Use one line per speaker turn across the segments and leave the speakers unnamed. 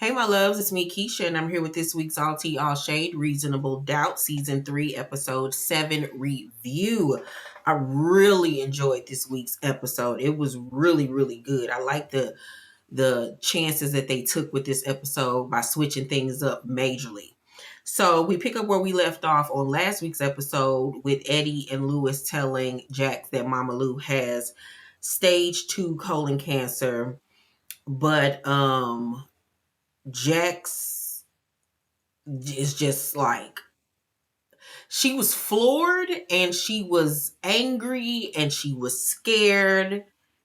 Hey, my loves, it's me, Keisha, and I'm here with this week's All Tea, All Shade, Reasonable Doubt, Season 3, Episode 7 review. I really enjoyed this week's episode. It was really, really good. I like the chances that they took with this episode by switching things up majorly. So we pick up where we left off on last week's episode with Eddie and Lewis telling Jax that Mama Lou has stage 2 colon cancer, but Jax is just like, she was floored and she was angry and she was scared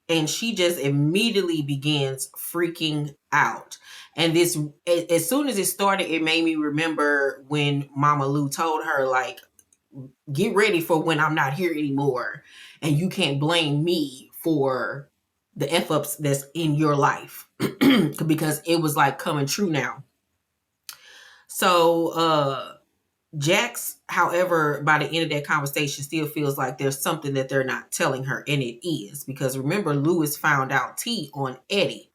and she just immediately begins freaking out. And this, as soon as it started, it made me remember when Mama Lou told her, like, get ready for when I'm not here anymore and you can't blame me for the F ups that's in your life. Because it was like coming true now. So Jax, however, by the end of that conversation, still feels like there's something that they're not telling her, and it is because remember, Lewis found out tea on Eddie.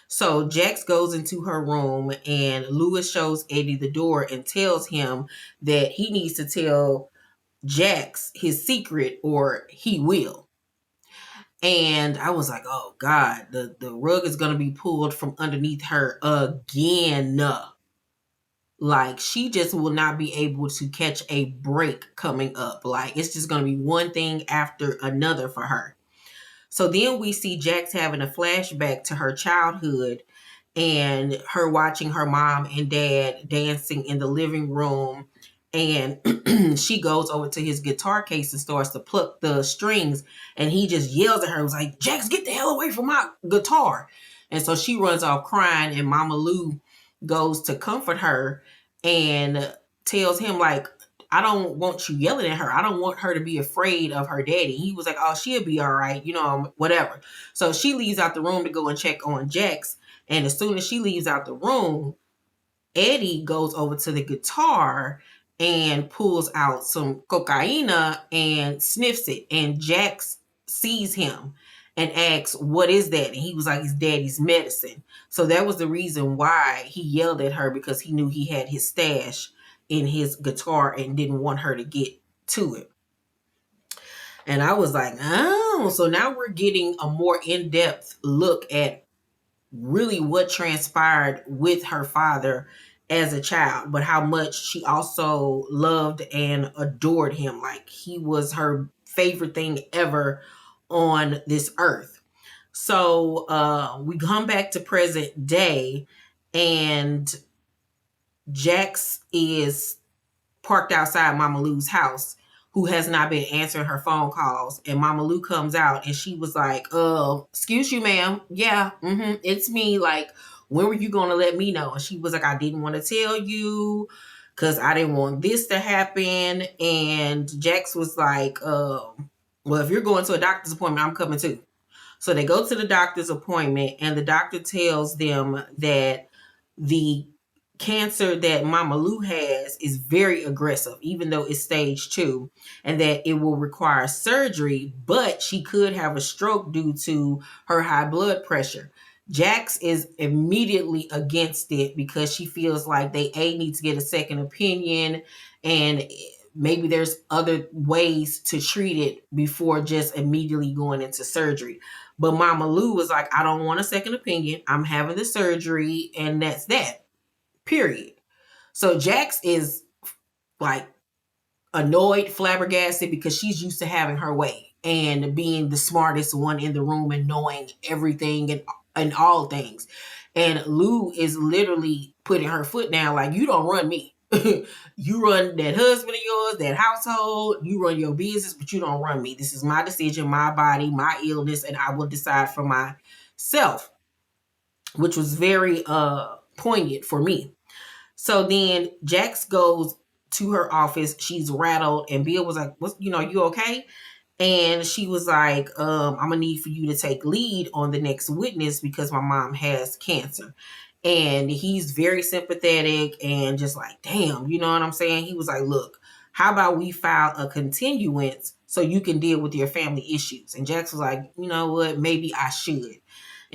So Jax goes into her room, and Lewis shows Eddie the door and tells him that he needs to tell Jax his secret, or he will. And I was like, oh God, the rug is gonna be pulled from underneath her again. Like, she just will not be able to catch a break coming up. Like, it's just going to be one thing after another for her. So then we see Jax having a flashback to her childhood and her watching her mom and dad dancing in the living room. And she goes over to his guitar case and starts to pluck the strings. And he just yells at her, was like, Jax, get the hell away from my guitar. And so she runs off crying, and Mama Lou goes to comfort her and tells him, like, I don't want you yelling at her. I don't want her to be afraid of her daddy. He was like, oh, she'll be all right, whatever. So she leaves out the room to go and check on Jax. And as soon as she leaves out the room, Eddie goes over to the guitar and pulls out some cocaina and sniffs it. And Jax sees him and asks, what is that? And he was like, it's daddy's medicine. So that was the reason why he yelled at her, because he knew he had his stash in his guitar and didn't want her to get to it. And I was like, oh, so now we're getting a more in-depth look at really what transpired with her father as a child, but how much she also loved and adored him. Like, he was her favorite thing ever on this earth. So we come back to present day, and Jax is parked outside Mama Lou's house, who has not been answering her phone calls. And Mama Lou comes out and she was like, excuse you, ma'am. Yeah, it's me. Like, when were you going to let me know? And she was like, I didn't want to tell you because I didn't want this to happen. And Jax was like, well, if you're going to a doctor's appointment, I'm coming too. So they go to the doctor's appointment, and the doctor tells them that the cancer that Mama Lou has is very aggressive, even though it's stage 2, and that it will require surgery, but she could have a stroke due to her high blood pressure. Jax is immediately against it because she feels like they need to get a second opinion, and maybe there's other ways to treat it before just immediately going into surgery. But Mama Lou was like, I don't want a second opinion. I'm having the surgery, and that's that. Period. So Jax is like annoyed, flabbergasted, because she's used to having her way and being the smartest one in the room and knowing everything and all things. And Lou is literally putting her foot down, like, you don't run me. You run that husband of yours, that household, you run your business, but you don't run me. This is my decision, my body, my illness, and I will decide for myself, which was very poignant for me. So then Jax goes to her office. She's rattled, and Bill was like, "What? You okay?" And she was like, I'm gonna need for you to take lead on the next witness because my mom has cancer. And he's very sympathetic and just like, damn, you know what I'm saying? He was like, look, how about we file a continuance so you can deal with your family issues? And Jax was like, you know what? Maybe I should.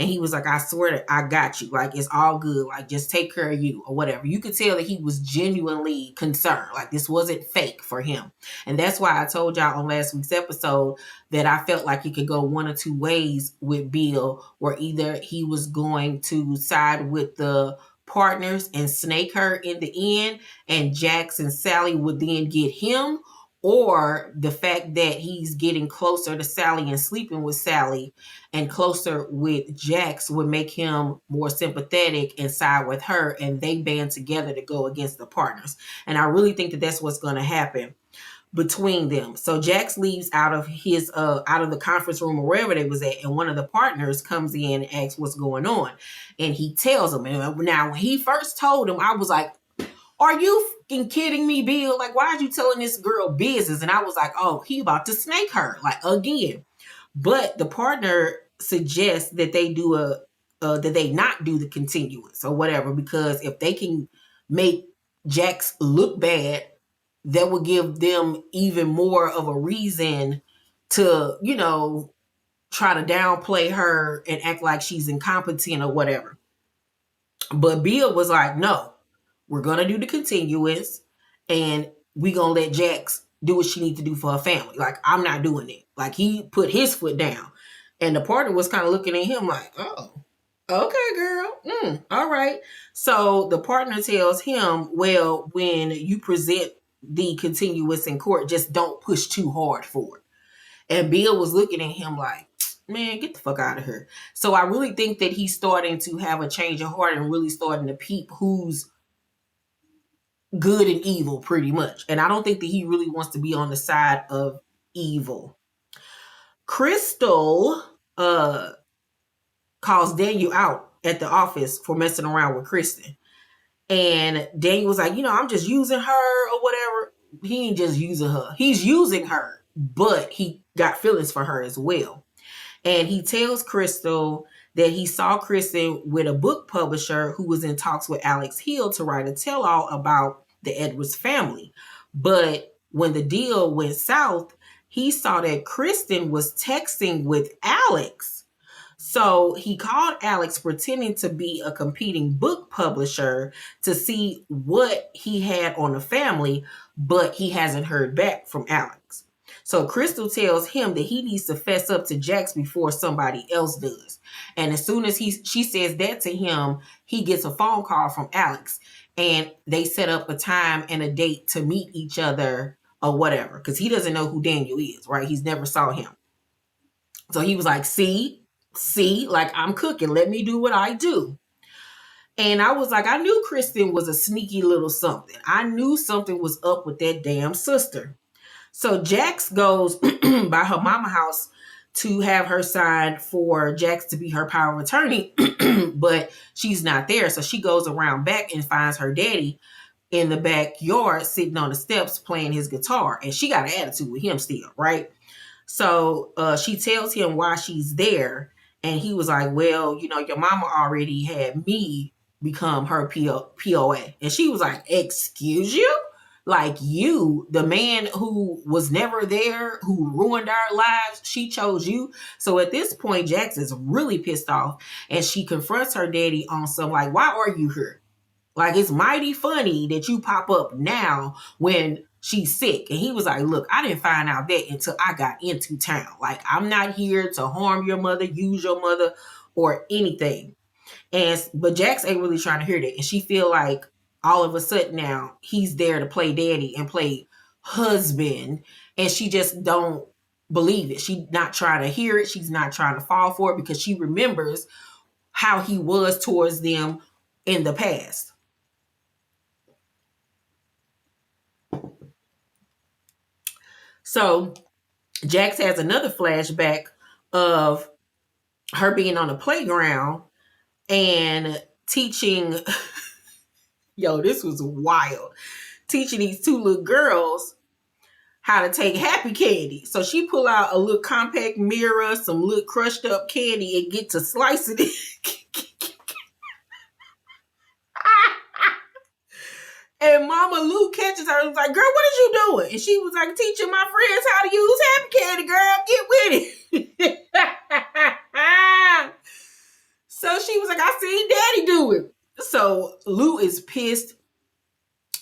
And he was like, I swear that I got you. Like, it's all good. Like, just take care of you or whatever. You could tell that he was genuinely concerned. Like, this wasn't fake for him. And that's why I told y'all on last week's episode that I felt like it could go one or two ways with Bill, where either he was going to side with the partners and snake her in the end, and Jax and Sally would then get him, or the fact that he's getting closer to Sally and sleeping with Sally and closer with Jax would make him more sympathetic and side with her, and they band together to go against the partners. And I really think that that's what's going to happen between them. So Jax leaves out of the conference room or wherever they was at, and one of the partners comes in and asks what's going on, and he tells him. And now when he first told him, I was like, are you fucking kidding me, Bill? Like, why are you telling this girl business? And I was like, oh, he about to snake her, like, again. But the partner suggests that they do that they not do the continuance or whatever, because if they can make Jax look bad, that will give them even more of a reason to, try to downplay her and act like she's incompetent or whatever. But Bill was like, no, we're going to do the continuous, and we going to let Jax do what she needs to do for her family. Like, I'm not doing it. Like, he put his foot down. And the partner was kind of looking at him like, oh, okay, girl. All right. So the partner tells him, well, when you present the continuous in court, just don't push too hard for it. And Bill was looking at him like, man, get the fuck out of here. So I really think that he's starting to have a change of heart and really starting to peep who's good and evil, pretty much. And I don't think that he really wants to be on the side of evil. Crystal calls Daniel out at the office for messing around with Kristen. And Daniel was like, I'm just using her or whatever. He ain't just using her. He's using her, but he got feelings for her as well. And he tells Crystal that he saw Kristen with a book publisher who was in talks with Alex Hill to write a tell-all about the Edwards family. But when the deal went south, he saw that Kristen was texting with Alex. So he called Alex pretending to be a competing book publisher to see what he had on the family, but he hasn't heard back from Alex. So Crystal tells him that he needs to fess up to Jax before somebody else does. And as soon as she says that to him, he gets a phone call from Alex, and they set up a time and a date to meet each other or whatever, because he doesn't know who Daniel is, right? He's never saw him. So he was like, see, like, I'm cooking. Let me do what I do. And I was like, I knew Kristen was a sneaky little something. I knew something was up with that damn sister. So Jax goes by her mama house to have her signed for Jax to be her power of attorney, but she's not there. So she goes around back and finds her daddy in the backyard sitting on the steps playing his guitar. And she got an attitude with him still, right? So she tells him why she's there. And he was like, well, your mama already had me become her POA. And she was like, excuse you? Like, you, the man who was never there, who ruined our lives, she chose you. So at this point, Jax is really pissed off. And she confronts her daddy on some like, why are you here? Like, it's mighty funny that you pop up now when she's sick. And he was like, look, I didn't find out that until I got into town. Like, I'm not here to harm your mother, use your mother, or anything. But Jax ain't really trying to hear that. And she feel like all of a sudden now he's there to play daddy and play husband. And she just don't believe it. She's not trying to hear it. She's not trying to fall for it, because she remembers how he was towards them in the past. So Jax has another flashback of her being on the playground and teaching, this was wild, teaching these two little girls how to take happy candy. So she pull out a little compact mirror, some little crushed up candy, and get to slicing it. And Mama Lou catches her and was like, girl, what is you doing? And she was like, teaching my friends how to use happy candy, girl. Get with it. So Lou is pissed,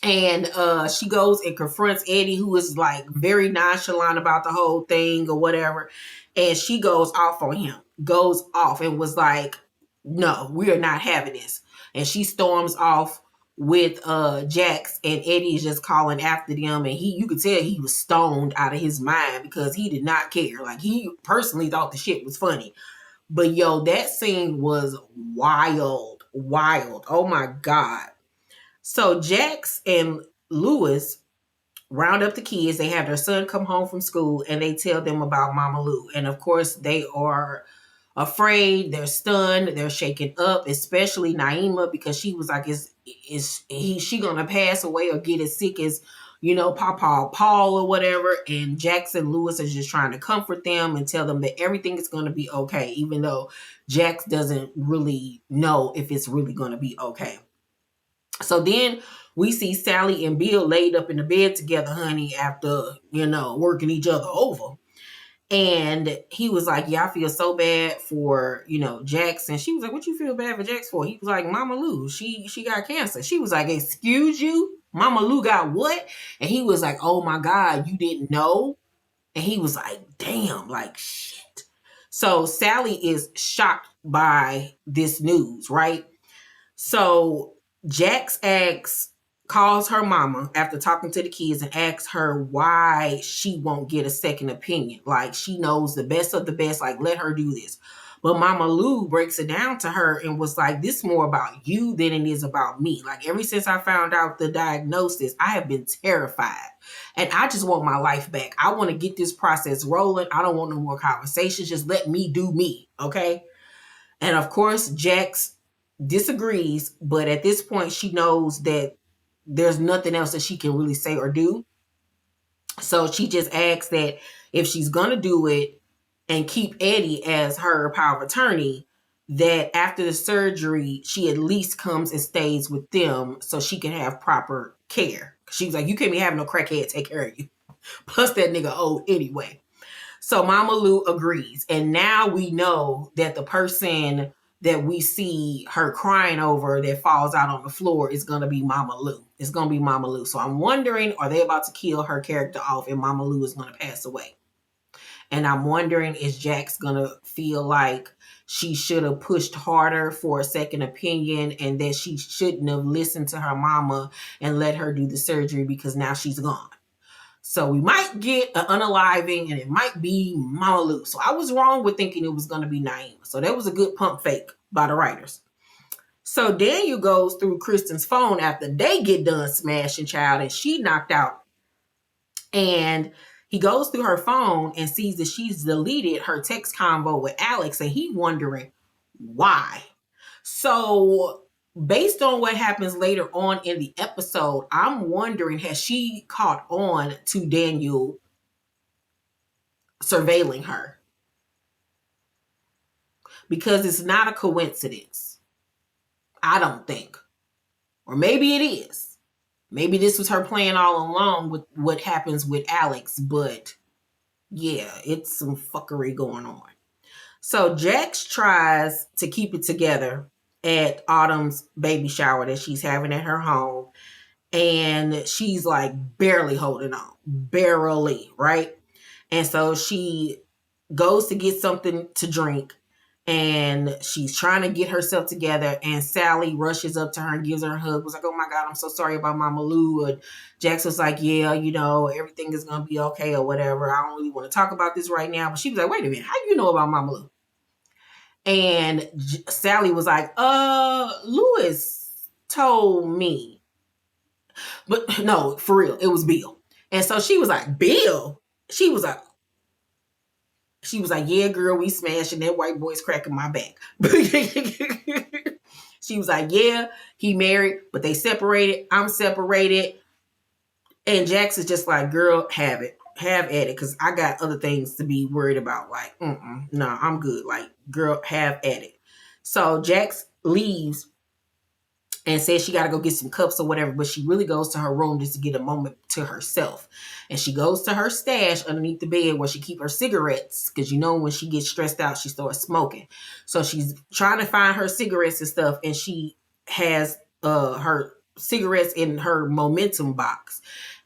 and she goes and confronts Eddie, who is like very nonchalant about the whole thing or whatever. And she goes off on him, goes off and was like, no, we are not having this. And she storms off with Jax, and Eddie is just calling after them. And you could tell he was stoned out of his mind because he did not care. Like, he personally thought the shit was funny. But yo, that scene was wild, wild. Oh my God. So Jax and Lewis round up the kids. They have their son come home from school, and they tell them about Mama Lou. And of course, they are afraid. They're stunned. They're shaken up, especially Naima, because she was like, she gonna pass away or get as sick as, Papa Paul or whatever? And Jax and Lewis are just trying to comfort them and tell them that everything is gonna be okay, even though Jax doesn't really know if it's really gonna be okay. So then we see Sally and Bill laid up in the bed together, honey, after, working each other over. And he was like, yeah, I feel so bad for, Jax. And she was like, what you feel bad for Jax for? He was like, Mama Lou, she got cancer. She was like, excuse you? Mama Lou got what? And he was like, oh my God, you didn't know? And he was like, damn, like shit. So Sally is shocked by this news, right? So Jax calls her mama after talking to the kids and asks her why she won't get a second opinion. Like, she knows the best of the best, like, let her do this. But Mama Lou breaks it down to her and was like, this is more about you than it is about me. Like, ever since I found out the diagnosis, I have been terrified. And I just want my life back. I want to get this process rolling. I don't want no more conversations. Just let me do me, okay? And of course, Jax disagrees, but at this point, she knows that there's nothing else that she can really say or do. So she just asks that if she's going to do it and keep Eddie as her power of attorney, that after the surgery, she at least comes and stays with them so she can have proper care. She was like, you can't be having no crackhead take care of you. Plus that nigga old anyway. So Mama Lou agrees. And now we know that the person that we see her crying over that falls out on the floor is going to be Mama Lou. It's going to be Mama Lou. So I'm wondering, are they about to kill her character off and Mama Lou is going to pass away? And I'm wondering, is Jax going to feel like she should have pushed harder for a second opinion and that she shouldn't have listened to her mama and let her do the surgery because now she's gone? So we might get an unaliving and it might be Mama Lou. So I was wrong with thinking it was going to be Naima. So that was a good pump fake by the writers. So Daniel goes through Kristen's phone after they get done smashing child and she knocked out. And he goes through her phone and sees that she's deleted her text convo with Alex and he's wondering why. So based on what happens later on in the episode, I'm wondering, has she caught on to Daniel surveilling her? Because it's not a coincidence. I don't think. Or maybe it is. Maybe this was her plan all along with what happens with Alex. But yeah, it's some fuckery going on. So Jax tries to keep it together at Autumn's baby shower that she's having at her home. And she's like barely holding on. Barely, right? And so she goes to get something to drink. And she's trying to get herself together. And Sally rushes up to her and gives her a hug. Was like, oh my God, I'm so sorry about Mama Lou. And Jax was like, yeah, everything is going to be okay or whatever. I don't really want to talk about this right now. But she was like, wait a minute, how do you know about Mama Lou? And Sally was like, Louis told me. But no, for real, it was Bill. And so she was like, Bill? She was like, yeah, girl, we smashing. That white boy's cracking my back. She was like, yeah, he married, but they separated. I'm separated. And Jax is just like, girl, have it. Have at it, because I got other things to be worried about. Like, no, I'm good. Like, girl, have at it. So Jax leaves and says she got to go get some cups or whatever, but she really goes to her room just to get a moment to herself. And she goes to her stash underneath the bed where she keep her cigarettes, because when she gets stressed out, she starts smoking. So she's trying to find her cigarettes and stuff, and she has her cigarettes in her momentum box.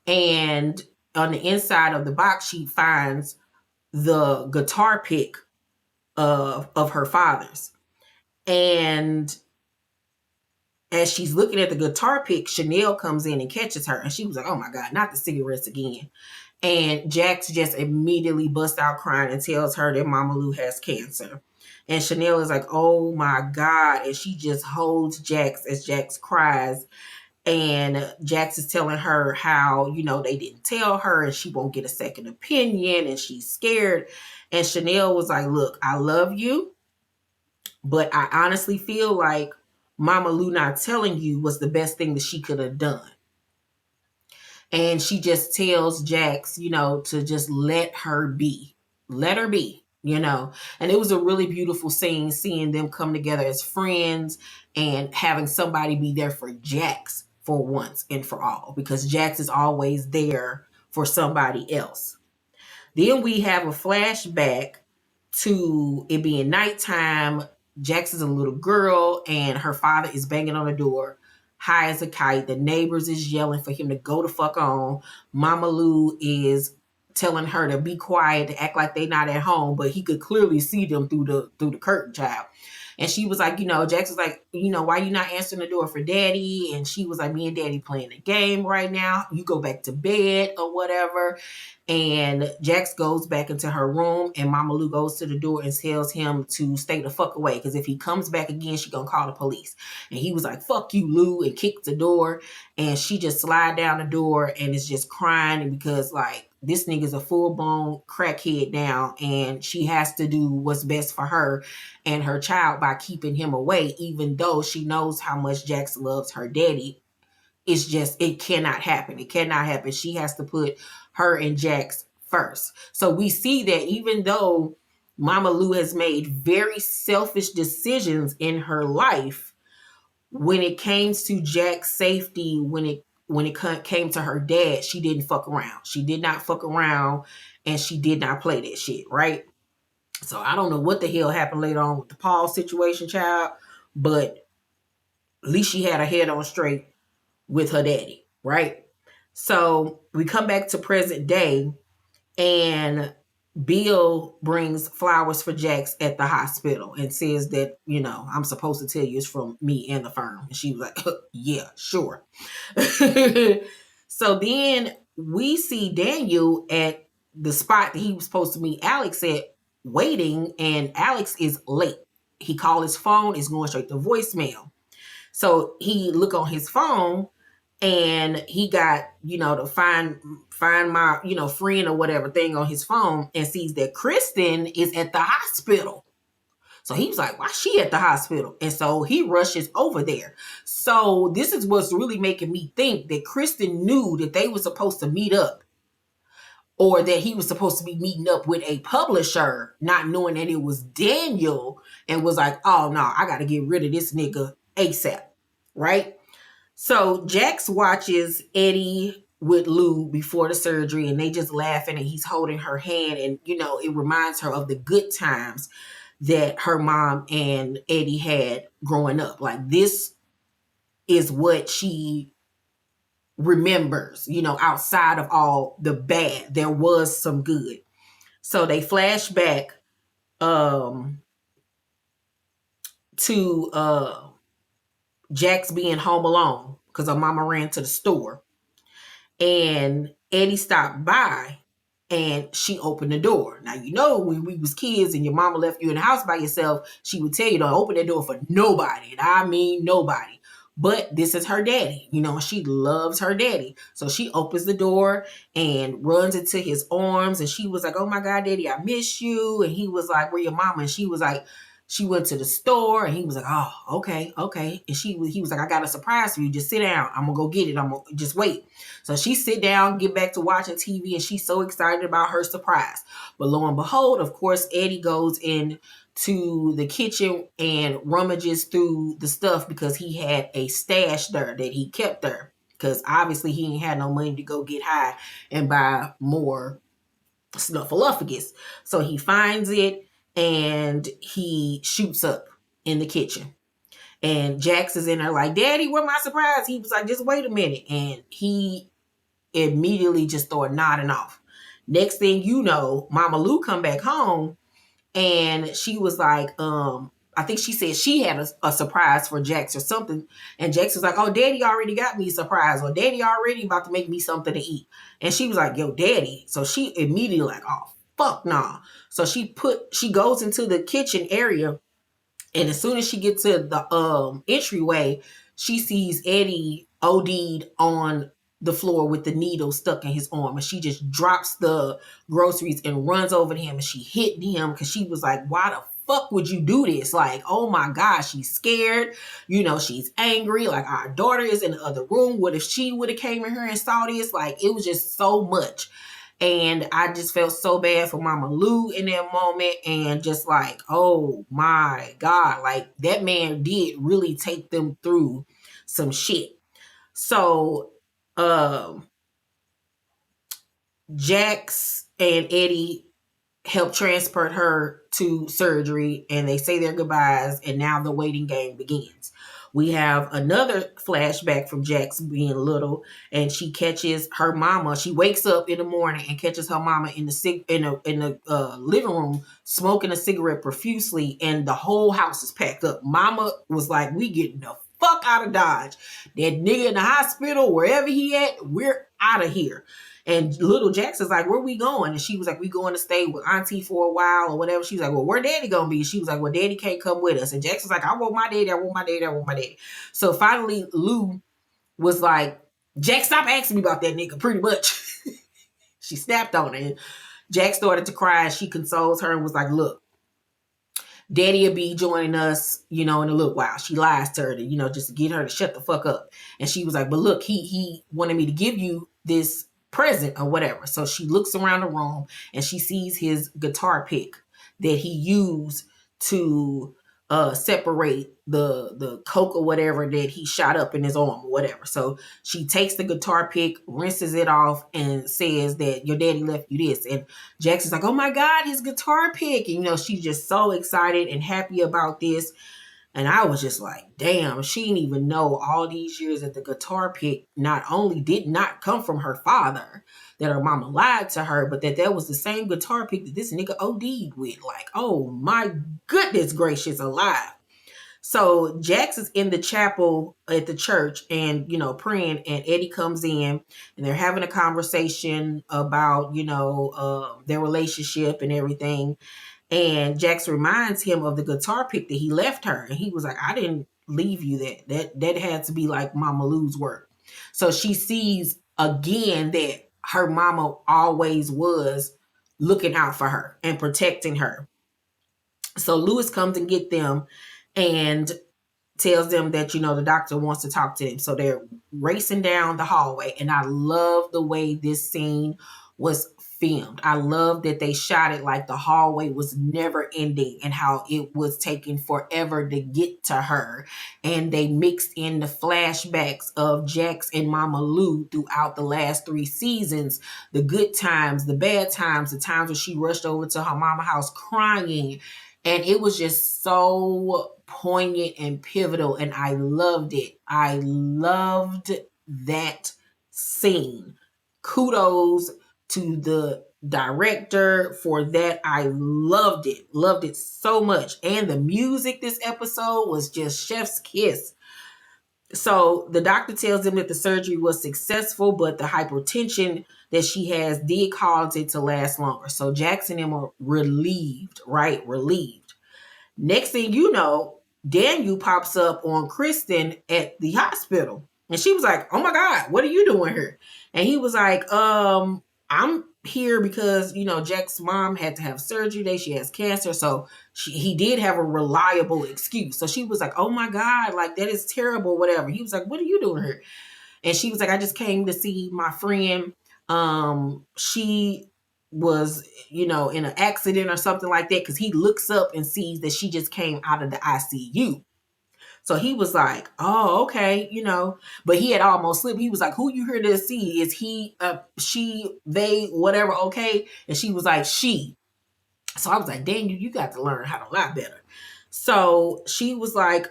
And on the inside of the box, she finds the guitar pick of her father's. And as she's looking at the guitar pick, Chanel comes in and catches her. And she was like, oh my God, not the cigarettes again. And Jax just immediately busts out crying and tells her that Mama Lou has cancer. And Chanel is like, oh my God. And she just holds Jax as Jax cries. And Jax is telling her how, they didn't tell her and she won't get a second opinion and she's scared. And Chanel was like, look, I love you, but I honestly feel like Mama Lou not telling you was the best thing that she could have done. And she just tells Jax, to just let her be. Let her be, And it was a really beautiful scene seeing them come together as friends and having somebody be there for Jax for once and for all, because Jax is always there for somebody else. Then we have a flashback to it being nighttime. Jax is a little girl and her father is banging on the door, high as a kite. The neighbors is yelling for him to go the fuck on. Mama Lou is telling her to be quiet, to act like they not at home, but he could clearly see them through the curtain, child. And she was like, Jax was like, why you not answering the door for daddy? And she was like, me and daddy playing a game right now. You go back to bed or whatever. And Jax goes back into her room and Mama Lou goes to the door and tells him to stay the fuck away, because if he comes back again, she gonna call the police. And he was like, fuck you, Lou, and kicked the door. And she just slide down the door and is just crying because like this nigga's a full-blown crackhead now, and she has to do what's best for her and her child by keeping him away, even though she knows how much Jax loves her daddy. It's just, it cannot happen. It cannot happen. She has to put her and Jax first. So we see that even though Mama Lou has made very selfish decisions in her life, when it came to Jax's safety, when it came to her dad, she didn't fuck around. She did not fuck around, and she did not play that shit, right? So I don't know what the hell happened later on with the Paul situation, child, but at least she had her head on straight with her daddy, right? So we come back to present day, and Bill brings flowers for Jax at the hospital and says that, I'm supposed to tell you it's from me and the firm. And she was like, yeah, sure. So then we see Daniel at the spot that he was supposed to meet Alex at, waiting, and Alex is late. He called his phone, it's going straight to voicemail. So he look on his phone and he got, to find my, friend or whatever thing on his phone, and sees that Kristen is at the hospital. So he was like, why she at the hospital? And so he rushes over there. So this is what's really making me think that Kristen knew that they were supposed to meet up, or that he was supposed to be meeting up with a publisher, not knowing that it was Daniel, and was like, oh no, I got to get rid of this nigga ASAP, right? So Jax watches Eddie with Lou before the surgery, and they just laughing, and he's holding her hand, and it reminds her of the good times that her mom and Eddie had growing up. Like, this is what she remembers, outside of all the bad, there was some good. So they flash back to Jax being home alone because her mama ran to the store, and Eddie stopped by and she opened the door. Now, when we was kids and your mama left you in the house by yourself, she would tell you don't open that door for nobody. And I mean nobody. But this is her daddy, she loves her daddy. So she opens the door and runs into his arms, and she was like, oh my God, daddy, I miss you. And he was like, where your mama? And she was like, she went to the store, and he was like, oh, okay. And he was like, I got a surprise for you. Just sit down. I'm going to go get it. I'm going to just wait. So she sit down, get back to watching TV, and she's so excited about her surprise. But lo and behold, of course, Eddie goes in to the kitchen and rummages through the stuff because he had a stash there that he kept there. Because obviously he ain't had no money to go get high and buy more snuffleupagus. So he finds it and he shoots up in the kitchen. And Jax is in there like, Daddy, where my surprise? He was like, just wait a minute. And he immediately just started nodding off. Next thing you know, Mama Lou come back home and she was like, I think she said she had a surprise for Jax or something. And Jax was like, oh, Daddy already got me a surprise, or Daddy already about to make me something to eat. And she was like, yo, Daddy. So she immediately like, oh, fuck nah. So she goes into the kitchen area, and as soon as she gets to the entryway, she sees Eddie OD'd on the floor with the needle stuck in his arm. And she just drops the groceries and runs over to him. And she hit him because she was like, why the fuck would you do this? Like, oh my God, she's scared. You know, she's angry. Like, our daughter is in the other room. What if she would have came in here and saw this? Like, it was just so much. And I just felt so bad for Mama Lou in that moment. And just like, oh my God, like that man did really take them through some shit. So, Jax and Eddie help transport her to surgery, and they say their goodbyes, and now the waiting game begins. We have another flashback from Jax being little, and she catches her mama. She wakes up in the morning and catches her mama in the living room smoking a cigarette profusely, and the whole house is packed up. Mama was like, "We getting the fuck out of Dodge. That nigga in the hospital, wherever he at, we're out of here." And little Jax is like, where we going? And she was like, we going to stay with Auntie for a while or whatever. She was like, well, where Daddy gonna be? She was like, well, Daddy can't come with us. And Jax was like, I want my daddy, I want my daddy, I want my daddy. So finally, Lou was like, Jax, stop asking me about that nigga, pretty much. She snapped on it. Jax started to cry. She consoles her and was like, look, Daddy will be joining us, you know, in a little while. She lies to her to, you know, just to get her to shut the fuck up. And she was like, but look, he wanted me to give you this present or whatever. So she looks around the room and she sees his guitar pick that he used to separate the coke or whatever that he shot up in his arm or whatever. So she takes the guitar pick, rinses it off, and says that your daddy left you this. And Jackson's like, oh my God, his guitar pick. And, you know, she's just so excited and happy about this. And I was just like, damn, she didn't even know all these years that the guitar pick not only did not come from her father, that her mama lied to her, but that was the same guitar pick that this nigga OD'd with. Like, oh my goodness gracious alive. So Jax is in the chapel at the church and, you know, praying, and Eddie comes in and they're having a conversation about, you know, their relationship and everything. And Jax reminds him of the guitar pick that he left her. And he was like, I didn't leave you that. That had to be like Mama Lou's work. So she sees again that her mama always was looking out for her and protecting her. So Lewis comes and get them and tells them that, you know, the doctor wants to talk to them. So they're racing down the hallway. And I love the way this scene was filmed. I love that they shot it like the hallway was never ending and how it was taking forever to get to her. And they mixed in the flashbacks of Jax and Mama Lou throughout the last 3 seasons. The good times, the bad times, the times when she rushed over to her mama house crying. And it was just so poignant and pivotal, and I loved it. I loved that scene. Kudos to the director for that. I loved it so much. And the music this episode was just chef's kiss. So the doctor tells them that the surgery was successful, but the hypertension that she has did cause it to last longer. So Jax and them are relieved, right? Relieved. Next thing you know, Daniel pops up on Kristen at the hospital. And she was like, oh my God, what are you doing here? And he was like, I'm here because, you know, Jack's mom had to have surgery today. She has cancer. So he did have a reliable excuse. So she was like, oh my God, like that is terrible, whatever. He was like, what are you doing here? And she was like, I just came to see my friend. She was, you know, in an accident or something like that, because he looks up and sees that she just came out of the ICU. So he was like, oh, okay, you know, but he had almost slipped. He was like, who you here to see? Is he, she, they, whatever, okay? And she was like, she. So I was like, dang, you got to learn how to lie better. So she was like,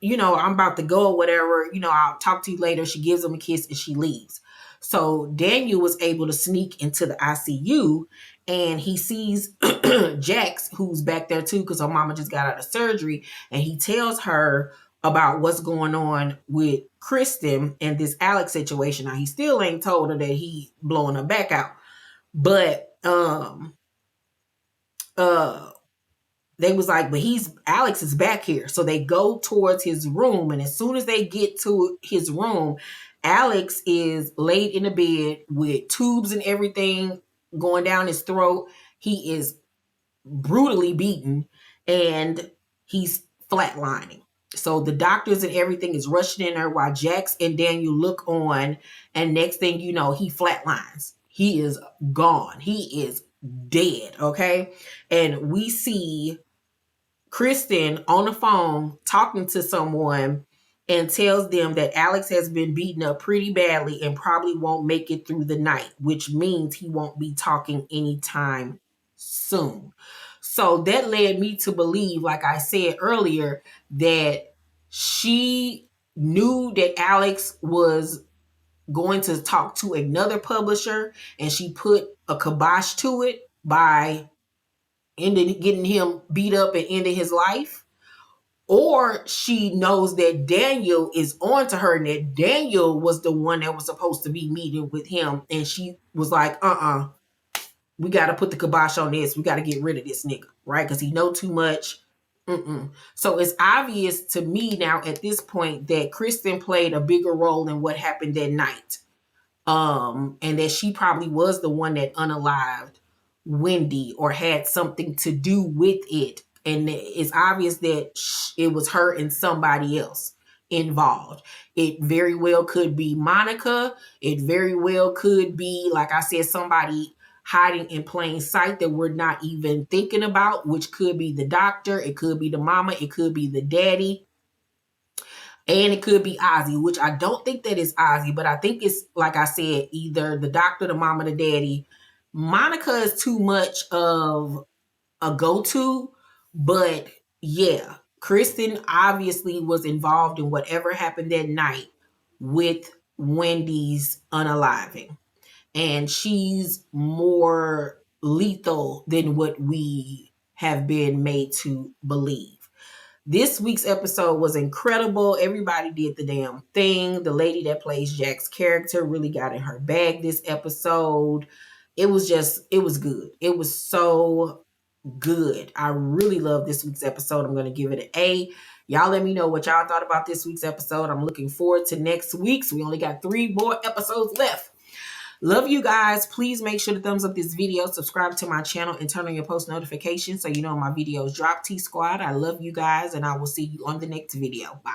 I'm about to go or whatever. I'll talk to you later. She gives him a kiss and she leaves. So Daniel was able to sneak into the ICU and he sees Jax, who's back there too, because her mama just got out of surgery. And he tells her about what's going on with Kristen and this Alex situation. Now, he still ain't told her that he blowing her back out. But they was like, but Alex is back here. So they go towards his room. And as soon as they get to his room, Alex is laid in the bed with tubes and everything going down his throat. He is brutally beaten and he's flatlining. So the doctors and everything is rushing in there while Jax and Daniel look on. And next thing you know, he flatlines. He is gone. He is dead. Okay. And we see Kristen on the phone talking to someone and tells them that Alex has been beaten up pretty badly and probably won't make it through the night, which means he won't be talking anytime soon. So that led me to believe, like I said earlier, that she knew that Alex was going to talk to another publisher and she put a kibosh to it by getting him beat up and ending his life, or she knows that Daniel is on to her and that Daniel was the one that was supposed to be meeting with him, and she was like, we got to put the kibosh on this. We got to get rid of this nigga, right? Because he know too much. So it's obvious to me now at this point that Kristen played a bigger role in what happened that night. And that she probably was the one that unalived Wendy or had something to do with it. And it's obvious that it was her and somebody else involved. It very well could be Monica. It very well could be, like I said, somebody hiding in plain sight that we're not even thinking about, which could be the doctor. It could be the mama. It could be the daddy. And it could be Ozzy, which I don't think that is Ozzy, but I think it's, like I said, either the doctor, the mama, the daddy. Monica is too much of a go-to, but yeah, Kristen obviously was involved in whatever happened that night with Wendy's unaliving. And she's more lethal than what we have been made to believe. This week's episode was incredible. Everybody did the damn thing. The lady that plays Jack's character really got in her bag this episode. It was good. It was so good. I really love this week's episode. I'm going to give it an A. Y'all let me know what y'all thought about this week's episode. I'm looking forward to next week's. We only got 3 more episodes left. Love you guys. Please make sure to thumbs up this video, subscribe to my channel, and turn on your post notifications so you know my videos drop. T Squad, I love you guys, and I will see you on the next video. Bye.